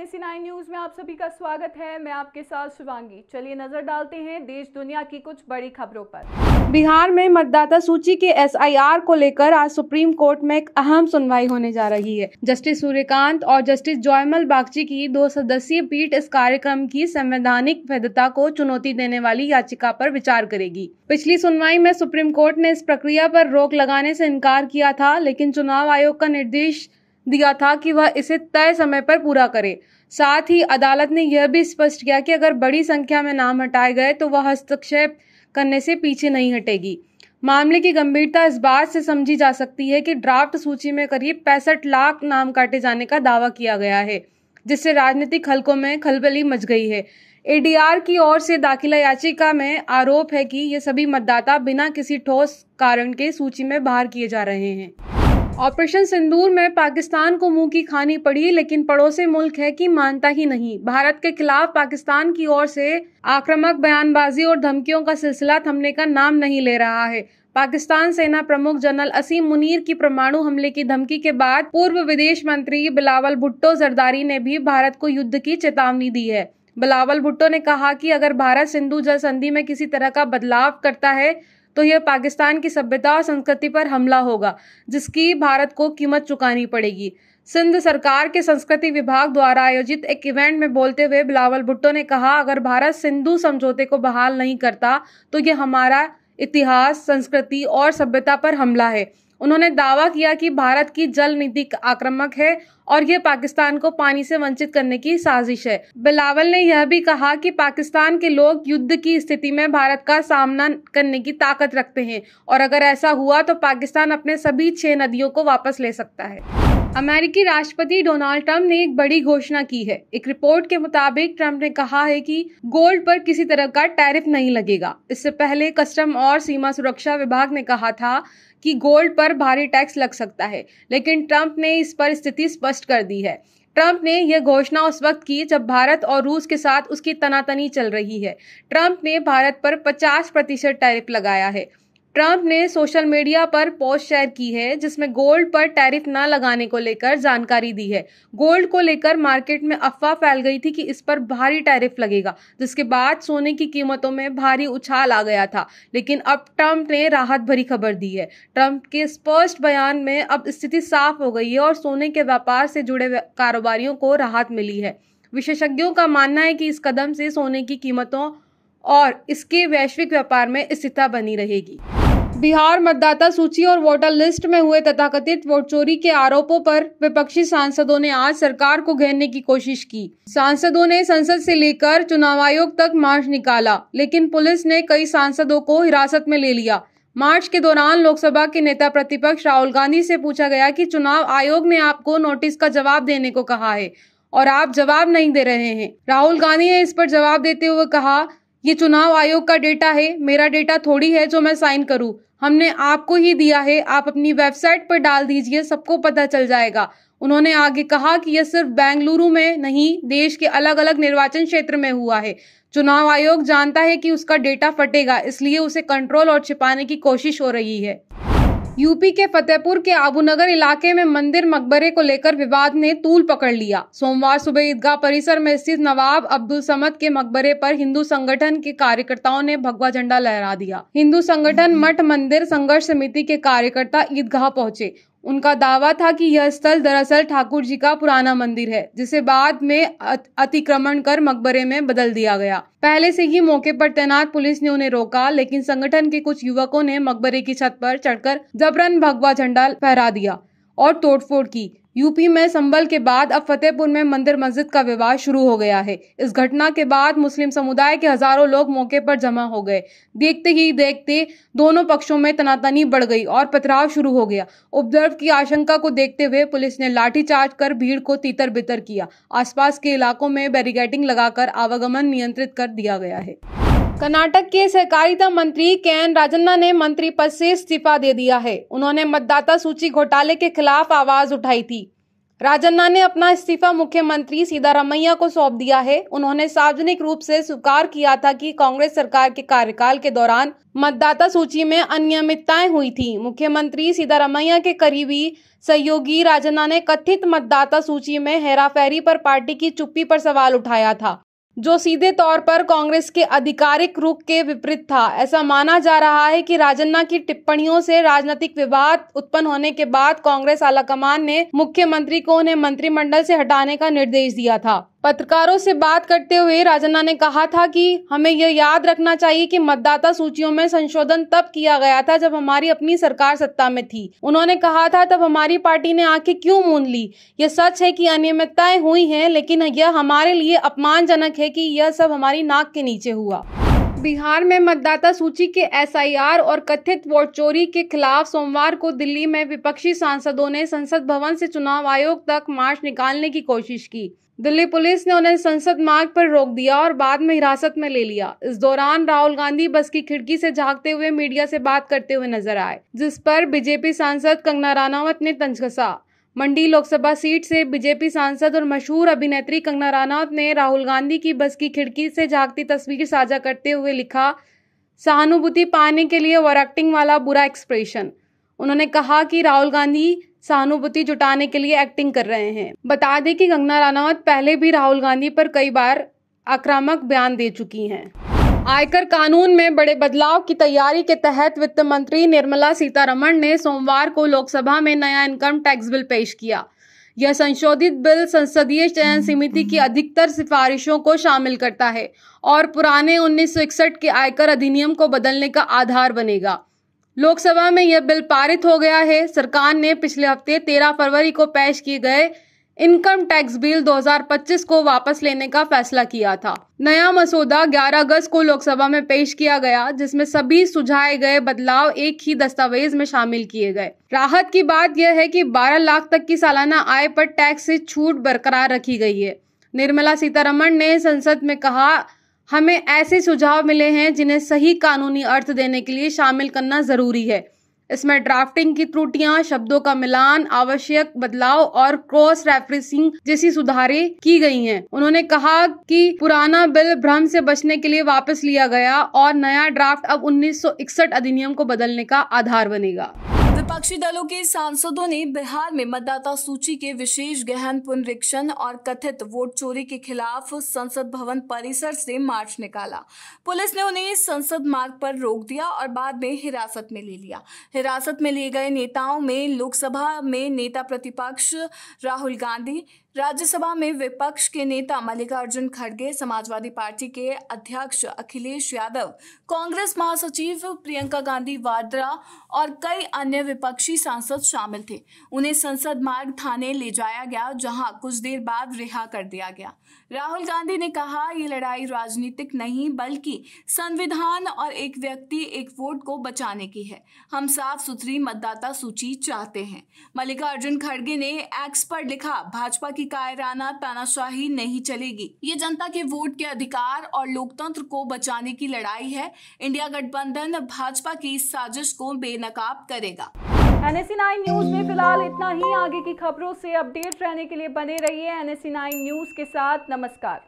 NEC9 news में आप सभी का स्वागत है। मैं आपके साथ शिवांगी। चलिए नजर डालते हैं देश दुनिया की कुछ बड़ी खबरों पर। बिहार में मतदाता सूची के SIR को लेकर आज सुप्रीम कोर्ट में एक अहम सुनवाई होने जा रही है। जस्टिस सूर्यकांत और जस्टिस जयमल बागची की 2 सदस्यीय पीठ इस कार्यक्रम की संवैधानिक वैधता को चुनौती देने वाली याचिका पर विचार करेगी। पिछली सुनवाई में सुप्रीम कोर्ट ने इस प्रक्रिया पर रोक लगाने से इनकार किया था, लेकिन चुनाव आयोग का निर्देश दिया था कि वह इसे तय समय पर पूरा करे। साथ ही अदालत ने यह भी स्पष्ट किया कि अगर बड़ी संख्या में नाम हटाए गए तो वह हस्तक्षेप करने से पीछे नहीं हटेगी। मामले की गंभीरता इस बात से समझी जा सकती है कि ड्राफ्ट सूची में करीब 65 लाख नाम काटे जाने का दावा किया गया है, जिससे राजनीतिक हलकों में खलबली मच गई है। ADR की ओर से दाखिला याचिका में आरोप है कि ये सभी मतदाता बिना किसी ठोस कारण के सूची में बाहर किए जा रहे हैं। ऑपरेशन सिंदूर में पाकिस्तान को मुंह की खानी पड़ी, लेकिन पड़ोसी मुल्क है कि मानता ही नहीं। भारत के खिलाफ पाकिस्तान की ओर से आक्रामक बयानबाजी और धमकियों का सिलसिला थमने का नाम नहीं ले रहा है। पाकिस्तान सेना प्रमुख जनरल असीम मुनीर की परमाणु हमले की धमकी के बाद पूर्व विदेश मंत्री बिलावल भुट्टो जरदारी ने भी भारत को युद्ध की चेतावनी दी है। बिलावल भुट्टो ने कहा कि अगर भारत सिंधु जल संधि में किसी तरह का बदलाव करता है तो यह पाकिस्तान की सभ्यता और संस्कृति पर हमला होगा, जिसकी भारत को कीमत चुकानी पड़ेगी। सिंध सरकार के संस्कृति विभाग द्वारा आयोजित एक इवेंट में बोलते हुए बिलावल भुट्टो ने कहा, अगर भारत सिंधु समझौते को बहाल नहीं करता तो यह हमारा इतिहास, संस्कृति और सभ्यता पर हमला है। उन्होंने दावा किया कि भारत की जल नीति आक्रामक है और यह पाकिस्तान को पानी से वंचित करने की साजिश है। बिलावल ने यह भी कहा कि पाकिस्तान के लोग युद्ध की स्थिति में भारत का सामना करने की ताकत रखते हैं और अगर ऐसा हुआ तो पाकिस्तान अपने सभी 6 नदियों को वापस ले सकता है। अमेरिकी राष्ट्रपति डोनाल्ड ट्रंप ने एक बड़ी घोषणा की है। एक रिपोर्ट के मुताबिक ट्रंप ने कहा है कि गोल्ड पर किसी तरह का टैरिफ नहीं लगेगा। इससे पहले कस्टम और सीमा सुरक्षा विभाग ने कहा था कि गोल्ड पर भारी टैक्स लग सकता है, लेकिन ट्रंप ने इस पर स्थिति स्पष्ट कर दी है। ट्रंप ने यह घोषणा उस वक्त की जब भारत और रूस के साथ उसकी तनातनी चल रही है। ट्रंप ने भारत पर 50% टैरिफ लगाया है। ट्रंप ने सोशल मीडिया पर पोस्ट शेयर की है जिसमें गोल्ड पर टैरिफ न लगाने को लेकर जानकारी दी है। गोल्ड को लेकर मार्केट में अफवाह फैल गई थी कि इस पर भारी टैरिफ लगेगा, जिसके बाद सोने की कीमतों में भारी उछाल आ गया था, लेकिन अब ट्रंप ने राहत भरी खबर दी है। ट्रंप के स्पष्ट बयान में अब स्थिति साफ हो गई है और सोने के व्यापार से जुड़े कारोबारियों को राहत मिली है। विशेषज्ञों का मानना है कि इस कदम से सोने की कीमतों और इसके वैश्विक व्यापार में स्थिरता बनी रहेगी। बिहार मतदाता सूची और वोटर लिस्ट में हुए तथाकथित वोट चोरी के आरोपों पर विपक्षी सांसदों ने आज सरकार को घेरने की कोशिश की। सांसदों ने संसद से लेकर चुनाव आयोग तक मार्च निकाला, लेकिन पुलिस ने कई सांसदों को हिरासत में ले लिया। मार्च के दौरान लोकसभा के नेता प्रतिपक्ष राहुल गांधी से पूछा गया कि चुनाव आयोग ने आपको नोटिस का जवाब देने को कहा है और आप जवाब नहीं दे रहे हैं। राहुल गांधी ने इस पर जवाब देते हुए कहा, ये चुनाव आयोग का डेटा है, मेरा डेटा थोड़ी है जो मैं साइन करूं। हमने आपको ही दिया है, आप अपनी वेबसाइट पर डाल दीजिए, सबको पता चल जाएगा। उन्होंने आगे कहा कि यह सिर्फ बेंगलुरु में नहीं, देश के अलग अलग निर्वाचन क्षेत्र में हुआ है। चुनाव आयोग जानता है कि उसका डेटा फटेगा, इसलिए उसे कंट्रोल और छिपाने की कोशिश हो रही है। यूपी के फतेहपुर के आबूनगर इलाके में मंदिर मकबरे को लेकर विवाद ने तूल पकड़ लिया। सोमवार सुबह ईदगाह परिसर में स्थित नवाब अब्दुल समद के मकबरे पर हिंदू संगठन के कार्यकर्ताओं ने भगवा झंडा लहरा दिया। हिंदू संगठन मठ मंदिर संघर्ष समिति के कार्यकर्ता ईदगाह पहुंचे। उनका दावा था कि यह स्थल दरअसल ठाकुर जी का पुराना मंदिर है, जिसे बाद में अतिक्रमण कर मकबरे में बदल दिया गया। पहले से ही मौके पर तैनात पुलिस ने उन्हें रोका, लेकिन संगठन के कुछ युवकों ने मकबरे की छत पर चढ़कर जबरन भगवा झंडा फहरा दिया और तोड़फोड़ की। यूपी में संभल के बाद अब फतेहपुर में मंदिर मस्जिद का विवाद शुरू हो गया है। इस घटना के बाद मुस्लिम समुदाय के हजारों लोग मौके पर जमा हो गए। देखते ही देखते दोनों पक्षों में तनातनी बढ़ गई और पथराव शुरू हो गया। उपद्रव की आशंका को देखते हुए पुलिस ने लाठीचार्ज कर भीड़ को तीतर बितर किया। आसपास के इलाकों में बैरिकेडिंग लगाकर आवागमन नियंत्रित कर दिया गया है। कर्नाटक के सहकारिता मंत्री केएन राजन्ना ने मंत्री पद से इस्तीफा दे दिया है। उन्होंने मतदाता सूची घोटाले के खिलाफ आवाज उठाई थी। राजन्ना ने अपना इस्तीफा मुख्यमंत्री सिद्धारमैया को सौंप दिया है। उन्होंने सार्वजनिक रूप से स्वीकार किया था कि कांग्रेस सरकार के कार्यकाल के दौरान मतदाता सूची में अनियमितताएं हुई थी। मुख्यमंत्री सिद्धारमैया के करीबी सहयोगी राजन्ना ने कथित मतदाता सूची में हेराफेरी पर पार्टी की चुप्पी पर सवाल उठाया था, जो सीधे तौर पर कांग्रेस के आधिकारिक रुख के विपरीत था। ऐसा माना जा रहा है कि राजन्ना की टिप्पणियों से राजनीतिक विवाद उत्पन्न होने के बाद कांग्रेस आलाकमान ने मुख्यमंत्री को उन्हें मंत्रिमंडल से हटाने का निर्देश दिया था। पत्रकारों से बात करते हुए राजन्ना ने कहा था कि हमें यह याद रखना चाहिए कि मतदाता सूचियों में संशोधन तब किया गया था जब हमारी अपनी सरकार सत्ता में थी। उन्होंने कहा था तब हमारी पार्टी ने आंखें क्यों मूंद ली। यह सच है कि अनियमितताएं हुई हैं, लेकिन यह हमारे लिए अपमानजनक है कि यह सब हमारी नाक के नीचे हुआ। बिहार में मतदाता सूची के SIR और कथित वोट चोरी के खिलाफ सोमवार को दिल्ली में विपक्षी सांसदों ने संसद भवन से चुनाव आयोग तक मार्च निकालने की कोशिश की। दिल्ली पुलिस ने उन्हें संसद मार्ग पर रोक दिया और बाद में हिरासत में ले लिया। इस दौरान राहुल गांधी बस की खिड़की से झांकते हुए मीडिया से बात करते हुए नजर आए, जिस पर बीजेपी सांसद कंगना रनावत ने तंज कसा। मंडी लोकसभा सीट से बीजेपी सांसद और मशहूर अभिनेत्री कंगना रनावत ने राहुल गांधी की बस की खिड़की से झांकती तस्वीर साझा करते हुए लिखा, सहानुभूति पाने के लिए ओवर एक्टिंग वाला बुरा एक्सप्रेशन। उन्होंने कहा कि राहुल गांधी सहानुभूति जुटाने के लिए एक्टिंग कर रहे हैं। बता दें कि कंगना रनावत पहले भी राहुल गांधी पर कई बार आक्रामक बयान दे चुकी हैं। आयकर कानून में बड़े बदलाव की तैयारी के तहत वित्त मंत्री निर्मला सीतारमण ने सोमवार को लोकसभा में नया इनकम टैक्स बिल पेश किया। यह संशोधित बिल संसदीय चयन समिति की अधिकतर सिफारिशों को शामिल करता है और पुराने 1961 के आयकर अधिनियम को बदलने का आधार बनेगा। लोकसभा में यह बिल पारित हो गया है। सरकार ने पिछले हफ्ते 13 फरवरी को पेश किए गए इनकम टैक्स बिल 2025 को वापस लेने का फैसला किया था। नया मसौदा 11 अगस्त को लोकसभा में पेश किया गया, जिसमें सभी सुझाए गए बदलाव एक ही दस्तावेज में शामिल किए गए। राहत की बात यह है कि 12 लाख तक की सालाना आय पर टैक्स से छूट बरकरार रखी गई है। निर्मला सीतारमण ने संसद में कहा, हमें ऐसे सुझाव मिले हैं जिन्हें सही कानूनी अर्थ देने के लिए शामिल करना जरूरी है। इसमें ड्राफ्टिंग की त्रुटियां, शब्दों का मिलान, आवश्यक बदलाव और क्रॉस रेफरेंसिंग जैसी सुधारें की गई हैं। उन्होंने कहा कि पुराना बिल भ्रम से बचने के लिए वापस लिया गया और नया ड्राफ्ट अब 1961 अधिनियम को बदलने का आधार बनेगा। विपक्षी दलों के सांसदों ने बिहार में मतदाता सूची के विशेष गहन पुनरीक्षण और कथित वोट चोरी के खिलाफ संसद भवन परिसर से मार्च निकाला। पुलिस ने उन्हें संसद मार्ग पर रोक दिया और बाद में हिरासत में ले लिया। हिरासत में लिए गए नेताओं में लोकसभा में नेता प्रतिपक्ष राहुल गांधी, राज्यसभा में विपक्ष के नेता मल्लिकार्जुन खड़गे, समाजवादी पार्टी के अध्यक्ष अखिलेश यादव, कांग्रेस महासचिव प्रियंका गांधी वाड्रा और कई अन्य विपक्षी सांसद शामिल थे। उन्हें संसद मार्ग थाने ले जाया गया, जहां कुछ देर बाद रिहा कर दिया गया। राहुल गांधी ने कहा, ये लड़ाई राजनीतिक नहीं बल्कि संविधान और एक व्यक्ति एक वोट को बचाने की है। हम साफ सुथरी मतदाता सूची चाहते हैं। मल्लिकार्जुन खड़गे ने एक्स पर लिखा, भाजपा की कायराना तानाशाही नहीं चलेगी। ये जनता के वोट के अधिकार और लोकतंत्र को बचाने की लड़ाई है। इंडिया गठबंधन भाजपा की इस साजिश को बेनकाब करेगा। NSE9 न्यूज में फिलहाल इतना ही। आगे की खबरों से अपडेट रहने के लिए बने रहिए NSE9 न्यूज के साथ। नमस्कार।